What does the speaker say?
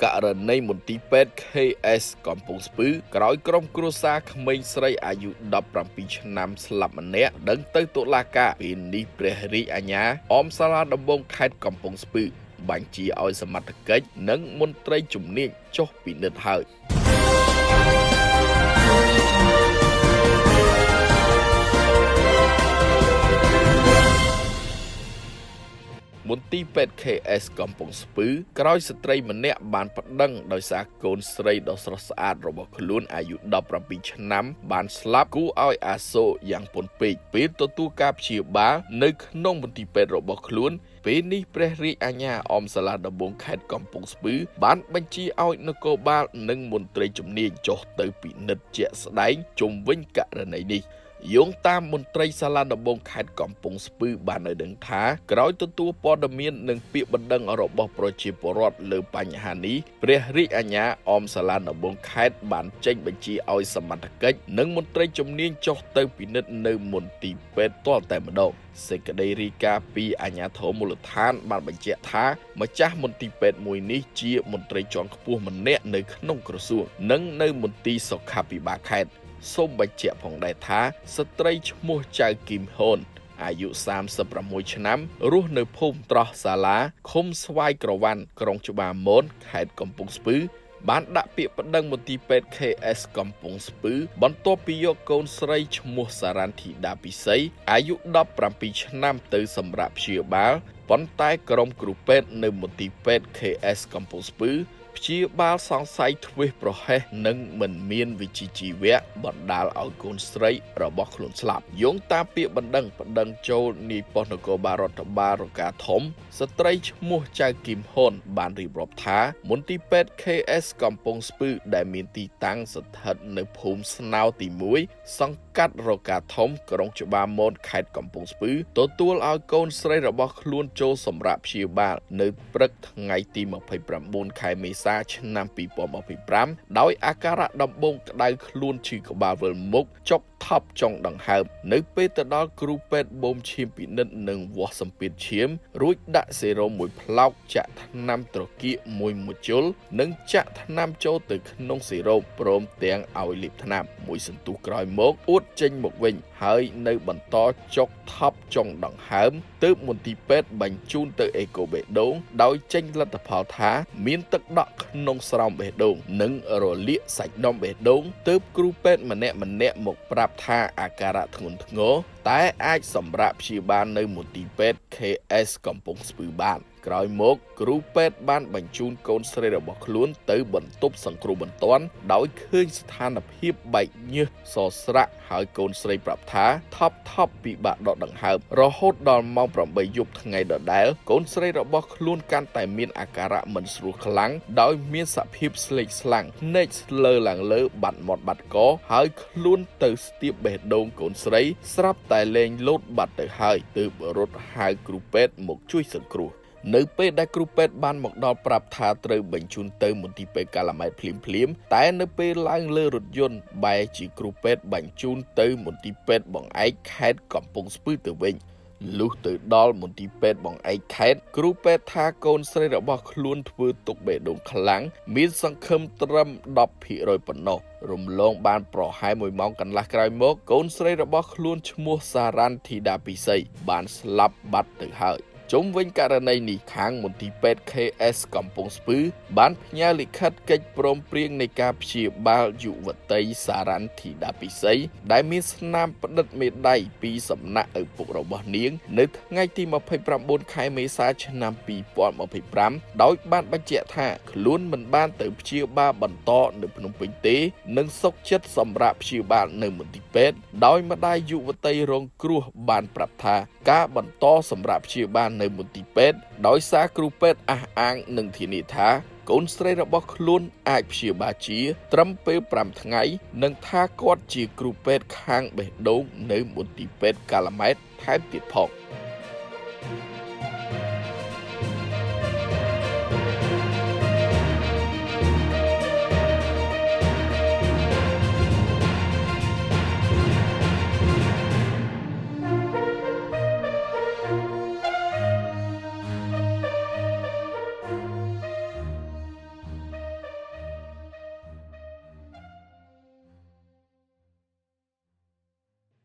ករណីមន្ទីរពេទ្យ KS កំពង់ស្ពឺក្រោយក្រុមគ្រួសារក្មេងស្រីអាយុ17ឆ្នាំស្លាប់ម្នាក់ដឹងទៅតុលាការពេលនេះព្រះរាជអាជ្ញាអមសាលាដំបងខេត្តកំពង់ស្ពឺបញ្ជាឲ្យសមត្ថកិច្ចនិងមន្ត្រីជំនាញចុះពិនិត្យហើយមន្ទីរពេទ្យ KS កំពង់ស្ពឺក្រោយស្ត្រីម្នាក់បានប្តឹងដោយសារកូនស្រីដ៏ស្រស់ស្អាតរបស់ខ្លួនអាយុ17ឆ្នាំបានស្លាប់គួរឲ្យអាសូរយ៉ាងពន់ពេកពេលទទួលការព្យាបាលនៅក្នុងមន្ទីរពេទ្យរបស់ខ្លួនពេលនេះព្រះរាជអាជ្ញាអមសាលាដំបងខេត្តកំពង់ស្ពឺបានបញ្ជាឲ្យនគរបាលនិងមន្ត្រីជំនាញចុះទៅពិនិត្យជាក់ស្ដែងជុំវិញករណីនេះយោងតាមមន្ត្រីសាលាដំបងខេត្តកំពង់ស្ពឺបានឲ្យដឹងថាក្រោយទទួលព័ត៌មាននិងពាក្យបណ្ដឹងរបស់ប្រជាពលរដ្ឋលើបញ្ហានេះព្រះរាជអាជ្ញាអមសាលាដំបងខេត្តបានចេញបញ្ជាឲ្យសមត្ថកិច្ចនិងមន្ត្រីជំនាញចុះទៅពិនិត្យនៅមន្ទីរពេទ្យទាល់តែម្ដងសេចក្តីរាយការណ៍ពីអាជ្ញាធរមូលដ្ឋានបានបញ្ជាក់ថាម្ចាស់មន្ទីរពេទ្យមួយនេះជាមន្ត្រីជាន់ខ្ពស់ម្នាក់នៅក្នុងក្រសួងនិងនៅមន្ទីរសុខាភិបាលខេត្តសូមបញ្ជាក់ផងដែរថាស្ត្រីឈ្មោះចៅគីមហ៊ុនអាយុ36ឆ្នាំរស់នៅភូមិត្រោះសាលាឃុំស្វាយក្រវ៉ាន់ក្រុងច្បារមនខេត្តកំពង់ស្ពឺបានដាក់ពាក្យប្តឹងមន្ទីរពេទ្យ KS កំពង់ស្ពឺបន្ទាប់ពីយកកូនស្រីឈ្មោះសារ៉ាន់ធីតាពិសីអាយុ17ឆ្នាំទៅសម្រាប់ព្យាបាលប៉ុន្តែក្រុមគ្រូពេទ្យនៅមន្ទីរពេទ្យ KS កំពង់ស្ពឺព្យាបាលសង្ស័យធ្វេសប្រហែសនិងមិនមានវិជ្ជាជីវៈបណ្ដាលឲ្យកូនស្រីរបស់ខ្លួនស្លាប់យោងតាមពាក្យបណ្ដឹងចូលនាយប៉ុស្តិ៍នគរបាលរដ្ឋបាលរកាធំស្ត្រីឈ្មោះចៅគីមហ៊ុនបានរៀបរាប់ថាមន្ទីរពេទ្យ KS កំពង់ស្ពឺដែលមានទីតាំងស្ថិតនៅភូមិស្នោទី1សង្កាត់រកាធំក្រុងច្បារមនខេត្តកំពង់ស្ពឺទទួលឲ្យកូនស្រីរបស់ខ្លួនចូលសម្រាប់ព្យាបាលនៅព្រឹកថ្ងៃទី29ខែមេសាឆ្នាំ2025ដោយអាការៈដំបូងក្តៅខ្លួនឈឺក្បាលវិលមុខចុកថប់ចុងដង្ហើមនៅពេលទៅដល់គ្រូពេទ្យបូមឈាមពិនិត្យនិងវាស់សម្ពាធឈាមរួចដាក់សេរ៉ូមមួយផ្លោកចាក់ថ្នាំត្រគាកមួយជុលនិងចាក់ថ្នាំចូលទៅក្នុងសេរ៉ូមព្រមទាំងឲ្យលាបថ្នាំមួយសន្ទុះក្រោយមកអួតចេញមកវិញហើយនៅបន្តចុកថប់ចុងដង្ហើមទើបមន្ទីរពេទ្យបញ្ជូនទៅអេកូបេះដូងដោយចេញលទ្ធផលថាមានទឹកដក់ក្នុងស្រោមបេះដូងនិងរលាកសាច់ដុំបេះដូងទើបគ្រូពេទ្យម្នាក់មកប្រាប់ថាអាការៈធ្ងន់ធ្ងរតែអាចសម្រាប់ព្យាបាលនៅមន្ទីរពេទ្យ KS កំពង់ស្ពឺបានក្រោយមកគ្រូពេទ្យបានបញ្ជូនកូនស្រីរបស់ខ្លួនទៅបន្ទប់សង្គ្រោះបន្ទាន់ដោយឃើញស្ថានភាពបែកញើសសស្រាក់ហើយកូនស្រីប្រាប់ថាថប់ពិបាកដកដង្ហើមរហូតដល់ម៉ោង8យប់ថ្ងៃដដែលកូនស្រីរបស់ខ្លួនកាន់តែមានអាការៈមិនស្រួលខ្លាំងដោយមានសភាពស្លេកស្លាំងភ្នែកស្លើឡើងលើបាត់មាត់បាត់កហើយខ្លួនទៅស្ទាបបេះដូងកូនស្រីស្រាប់តែលែងលោតបាត់ទៅហើយទើបរត់ហៅគ្រូពេទ្យមកជួយសង្គ្រោះនៅពេលដែលគ្រូពេទ្យបានមកដល់ប្រាប់ថាត្រូវបញ្ជូនទៅមន្ទីរពេទ្យកាឡាម៉ែតភ្លាមតែនៅពេលឡើងលើរថយន្តបែរជាគ្រូពេទ្យបញ្ជូនទៅមន្ទីរពេទ្យបង្អែកខេត្តកំពង់ស្ពឺទៅវិញលុះទៅដល់មន្ទីរពេទ្យបង្អែកខេត្តគ្រូពេទ្យថាកូនស្រីរបស់ខ្លួនធ្វើទុកបេះដូងខ្លាំងមានសង្ឃឹមត្រឹម 10% ប៉ុណ្ណោះរំលងបានប្រហែល1ម៉ោងកន្លះក្រោយមកកូនស្រីរបស់ខ្លួនឈ្មោះសារ៉ាន់ធីតាពិសីបានស្លាប់បាត់ទៅហើយជុំវិញករណីនេះខាងមន្ទីរពេទ្យ KS កំពង់ស្ពឺបានផ្ញើលិខិតកិច្ចព្រមព្រៀងនៃការព្យាបាលយុវតីសារ៉ាន់ធីតាពិសីដែលមានស្នាមផ្តិតមេដៃពីសំណាក់ឪពុករបស់នាងនៅថ្ងៃទី29ខែមេសាឆ្នាំ2025ដោយបានបញ្ជាក់ថាខ្លួនមិនបានទៅព្យាបាលបន្តនៅភ្នំពេញទេនិងសុខចិត្តសម្រាប់ព្យាបាលនៅមន្ទីរពេទ្យដោយម្ដាយយុវតីរងគ្រោះបានប្រាប់ថាការបន្តសម្រាប់ព្យាបាលនៅមន្ទីរពេទ្យដោយសារគ្រូពេទ្យអះអាងនិងធានាថាកូនស្រីរបស់ខ្លួនអាចព្យាបាលជាត្រឹមពេល5ថ្ងៃនិងថាគាត់ជាគ្រូពេទ្យខាងបេះដូងនៅមន្ទីរពេទ្យកាឡាម៉ែតថែមទៀតផង